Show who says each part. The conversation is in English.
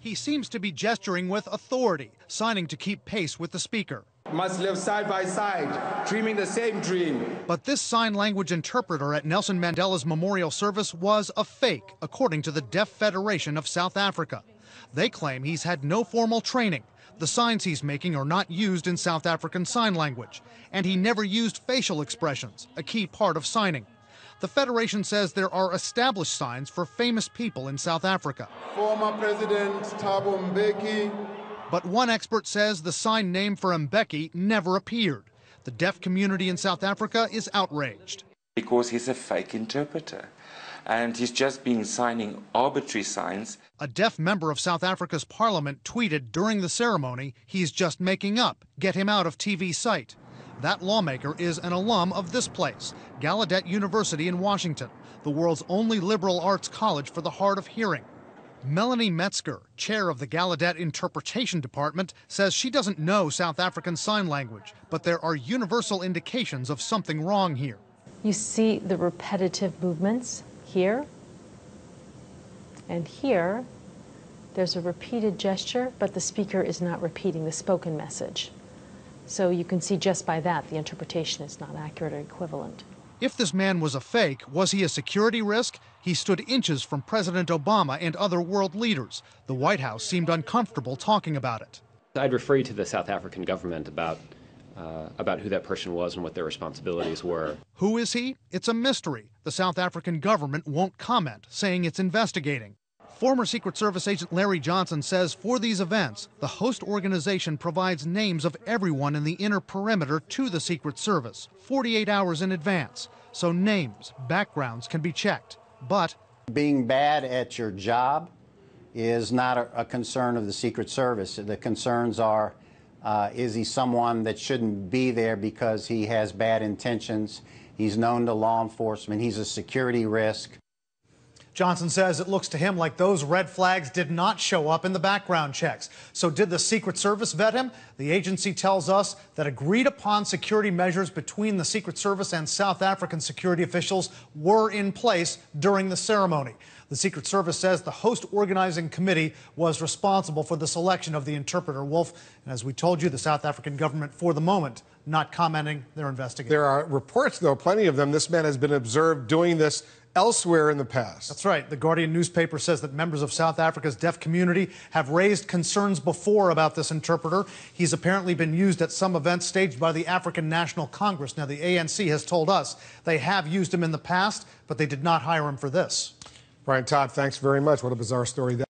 Speaker 1: He seems to be gesturing with authority, signing to keep pace with the speaker.
Speaker 2: Must live side by side, dreaming the same dream.
Speaker 1: But this sign language interpreter at Nelson Mandela's memorial service was a fake, according to the Deaf Federation of South Africa. They claim he's had no formal training. The signs he's making are not used in South African Sign Language, and he never used facial expressions, a key part of signing. The Federation says there are established signs for famous people in South Africa.
Speaker 2: Former President Thabo Mbeki.
Speaker 1: But one expert says the sign name for Mbeki never appeared. The deaf community in South Africa is outraged.
Speaker 3: Because he's a fake interpreter, and he's just been signing arbitrary signs.
Speaker 1: A deaf member of South Africa's parliament tweeted during the ceremony, "He's just making up. Get him out of TV sight." That lawmaker is an alum of this place, Gallaudet University in Washington, the world's only liberal arts college for the hard of hearing. Melanie Metzger, chair of the Gallaudet Interpretation Department, says she doesn't know South African Sign Language, but there are universal indications of something wrong here.
Speaker 4: You see the repetitive movements here and here. There's a repeated gesture, but the speaker is not repeating the spoken message. So you can see just by that the interpretation is not accurate or equivalent.
Speaker 1: If this man was a fake, was he a security risk? He stood inches from President Obama and other world leaders. The White House seemed uncomfortable talking about it.
Speaker 5: I'd refer you to the South African government about who that person was and what their responsibilities were.
Speaker 1: Who is he? It's a mystery. The South African government won't comment, saying it's investigating. Former Secret Service agent Larry Johnson says for these events, the host organization provides names of everyone in the inner perimeter to the Secret Service 48 hours in advance. So names, backgrounds can be checked. But
Speaker 6: being bad at your job is not a concern of the Secret Service. The concerns are, is he someone that shouldn't be there because he has bad intentions? He's known to law enforcement. He's a security risk.
Speaker 1: Johnson says it looks to him like those red flags did not show up in the background checks. So did the Secret Service vet him? The agency tells us that agreed upon security measures between the Secret Service and South African security officials were in place during the ceremony. The Secret Service says the host organizing committee was responsible for the selection of the interpreter, Wolf. And as we told you, the South African government, for the moment, not commenting. They're investigating.
Speaker 7: There are reports, though, plenty of them. This man has been observed doing this elsewhere in the past.
Speaker 1: That's right. The Guardian newspaper says that members of South Africa's deaf community have raised concerns before about this interpreter. He's apparently been used at some events staged by the African National Congress. Now, the ANC has told us they have used him in the past, but they did not hire him for this.
Speaker 7: Brian Todd, thanks very much. What a bizarre story that